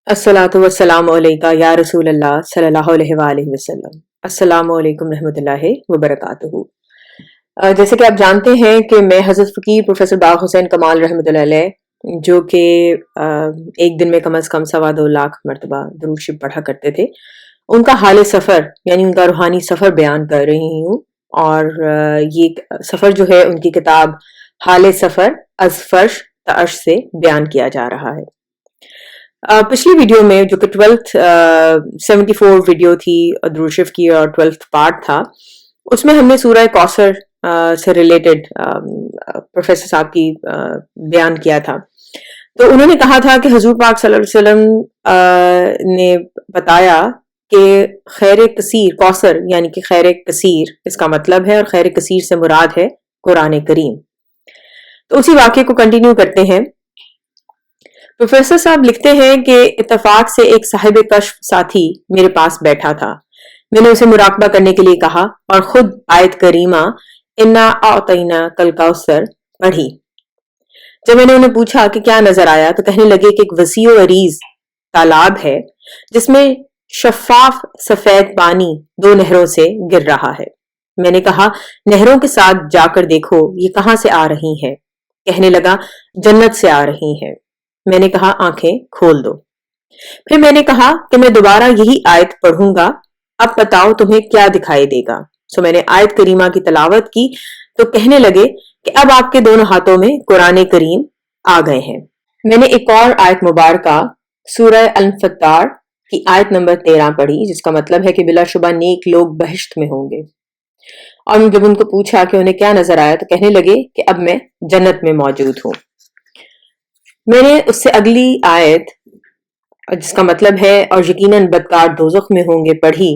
अस्सलातु वस्सलामु अलैका या रसूल अल्लाह सल्लल्लाहु अलैहि वसल्लम। अस्सलामु अलैकुम रहमतुल्लाहि व बरकातुहू। जैसे कि आप जानते हैं कि मैं हज़रत फ़कीह प्रोफेसर बाग़ हुसैन कमाल रहमतुल्लाह अलैह, जो कि एक दिन में कम से कम 2.25 लाख मरतबा दुरूद शरीफ पढ़ा करते थे, उनका हाल सफ़र यानी उनका रूहानी सफ़र बयान कर रही हूँ। और ये सफ़र जो है उनकी किताब हाल सफ़र अज़ फ़र्श त अर्श से बयान किया जा रहा है। पिछली वीडियो में जो कि 74 वीडियो थी दुरूद शरीफ की और 12th पार्ट था, उसमें हमने सूरह कौसर से रिलेटेड प्रोफेसर साहब की बयान किया था। तो उन्होंने कहा था कि हुजूर पाक सल्लल्लाहु अलैहि वसल्लम ने बताया कि खैर कसीर, कौसर यानी कि खैर कसीर इसका मतलब है, और खैर कसीर से मुराद है कुरान करीम। तो उसी वाक्य को कंटिन्यू करते हैं। प्रोफेसर साहब लिखते हैं कि इत्तेफाक से एक साहिब कश्फ साथी मेरे पास बैठा था। मैंने उसे मुराकबा करने के लिए कहा और खुद आयत करीमा इन्ना आतैना कल कौसर पढ़ी। जब मैंने उन्हें पूछा कि क्या नजर आया, तो कहने लगे कि एक वसी व अरीज तालाब है जिसमें शफाफ सफेद पानी 2 नहरों से गिर रहा है। मैंने कहा, नहरों के साथ जाकर देखो ये कहां से आ रही हैं। कहने लगा, जन्नत से आ रही हैं। मैंने कहा, आंखें खोल दो। फिर मैंने कहा कि मैं दोबारा यही आयत पढ़ूंगा, अब बताओ तुम्हें क्या दिखाई देगा। सो मैंने आयत करीमा की तलावत की तो कहने लगे कि अब आपके दोनों हाथों में कुरान करीम आ गए हैं। मैंने एक और आयत मुबारका सूरह अल-फत्तार की आयत नंबर 13 पढ़ी, जिसका मतलब है कि बिलाशुबा नेक लोग बहिश्त में होंगे। और जब उनको पूछा कि उन्हें क्या नजर आया, तो कहने लगे कि अब मैं जन्नत में मौजूद हूँ। मैंने उससे अगली आयत, जिसका मतलब है और यकीनन बदकार दोज़ख में होंगे, पढ़ी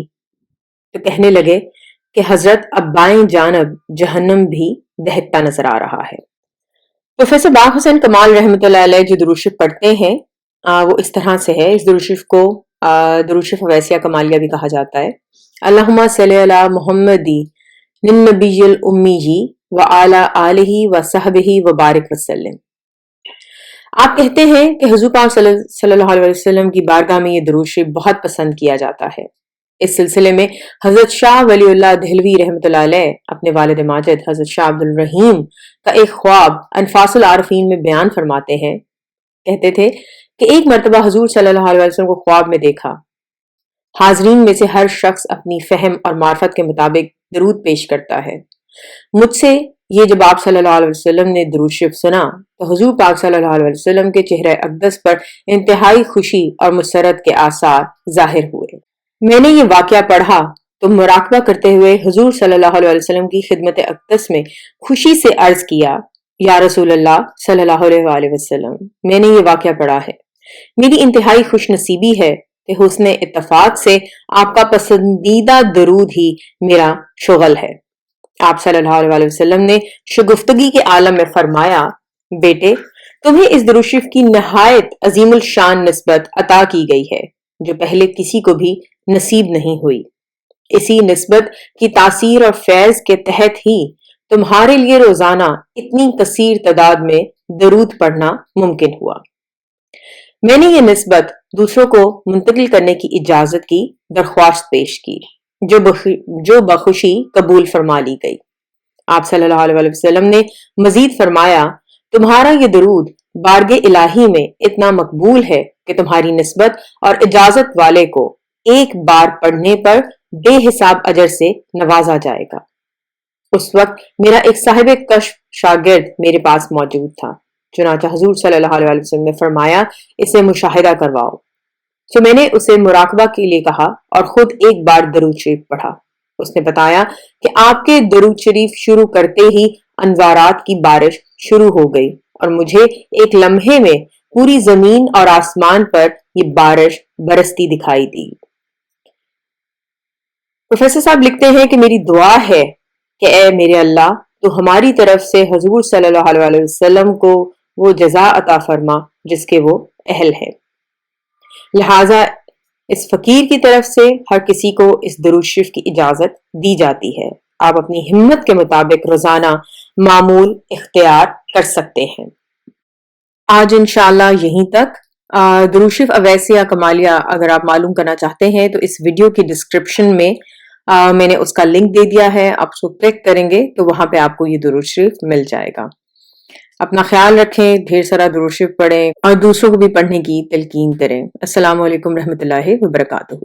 तो कहने लगे कि हजरत अब बाएं जानब जहन्नम भी दहकता नजर आ रहा है। प्रोफेसर बाग़ हुसैन कमाल रहमतुल्लाह अलैह जो दुरूद शरीफ पढ़ते हैं वो इस तरह से है। इस दुरूद शरीफ को दुरूद शरीफ वैसिया कमालिया भी कहा जाता है। अल्लाहुम्मा सल्ली अला मुहम्मदी निन नबिय्यिल उम्मी व अला आलिहि व सहबिहि व बारिक वसल्लम। आप कहते हैं कि हुजूर पाक सल्लल्लाहु अलैहि वसल्लम की बारगाह में ये दुरूद शरीफ बहुत पसंद किया जाता है। इस सिलसिले में हजरत शाह वलीउल्लाह दहलवी रहमतुल्लाह अलैह अपने वालिद माजिद हजरत शाह अब्दुल रहीम का एक ख्वाब अनफासुल आरफीन में बयान फरमाते हैं। कहते थे कि एक मरतबा हुजूर सल्लल्लाहु अलैहि वसल्लम को ख्वाब में देखा। हाजरीन में से हर शख्स अपनी फहम और मार्फत के मुताबिक दरूद पेश करता है। मुझसे ये जब आप सल्लल्लाहु अलैहि वसल्लम ने दुरूद शरीफ सुना तो हुजूर पाक सल्लल्लाहु अलैहि वसल्लम के चेहरे अक़दस पर इंतहाई खुशी और मुसरत के आसार जाहिर हुए। मैंने ये वाक़या पढ़ा तो मुराकबा करते हुए हुजूर सल्लल्लाहु अलैहि वसल्लम की खिदमत अक़दस में खुशी से अर्ज किया, या रसूल अल्लाह सल्लल्लाहु अलैहि वसल्लम, मैंने ये वाक़या पढ़ा है। मेरी इंतहाई खुश नसीबी है कि हुस्ने इत्तफाक से आपका पसंदीदा दरूद ही मेरा शुगल है। आप सल्लल्लाहु अलैहि वसल्लम ने शुगुफ्तगी के आलम में फरमाया, बेटे तुम्हें इस दुरूद शरीफ की नहायत अजीमुल शान निस्बत अता की गई है जो पहले किसी को भी नसीब नहीं हुई। इसी निस्बत की तासीर और फैज के तहत ही तुम्हारे लिए रोजाना इतनी कसीर तादाद में दरूद पढ़ना मुमकिन हुआ। मैंने ये निस्बत दूसरों को मुंतकिल करने की इजाजत की दरख्वास्त पेश की, जो बखुशी कबूल फरमा ली गई। आप सल्लल्लाहु अलैहि वसल्लम ने मजीद फरमाया, तुम्हारा ये दरूद बारगे इलाही में इतना मकबूल है कि तुम्हारी निस्बत और इजाजत वाले को एक बार पढ़ने पर बेहिसाब अजर से नवाजा जाएगा। उस वक्त मेरा एक साहिब कश्फ शागिर्द मेरे पास मौजूद था। चुनांचे हुजूर सल्लल्लाहु अलैहि वसल्लम ने फरमाया, इसे मुशाहिदा करवाओ। तो मैंने उसे मुराकबा के लिए कहा और खुद एक बार दरूद शरीफ पढ़ा। उसने बताया कि आपके दरूद शरीफ शुरू करते ही अनवारात की बारिश शुरू हो गई और मुझे एक लम्हे में पूरी जमीन और आसमान पर ये बारिश बरसती दिखाई दी। प्रोफेसर साहब लिखते हैं कि मेरी दुआ है कि ए मेरे अल्लाह, तो हमारी तरफ से हुजूर सल्लल्लाहु अलैहि वसल्लम को वो जज़ा अता फरमा जिसके वो अहल है। लिहाजा इस फकीर की तरफ से हर किसी को इस दरूद शरीफ की इजाजत दी जाती है। आप अपनी हिम्मत के मुताबिक रोजाना मामूल इख्तियार कर सकते हैं। आज इंशाअल्लाह यहीं तक। درود شریف اویسیہ کمالیہ اگر آپ معلوم کرنا چاہتے ہیں تو اس ویڈیو کی ڈسکرپشن میں میں نے اس کا لنک دے دیا ہے، آپ اس کو کلک کریں گے تو وہاں پہ آپ کو یہ درود شریف مل جائے گا۔ اپنا خیال رکھیں، ڈھیر سارا درود شریف پڑھیں اور دوسروں کو بھی پڑھنے کی تلقین کریں۔ السلام علیکم رحمۃ اللہ وبرکاتہ۔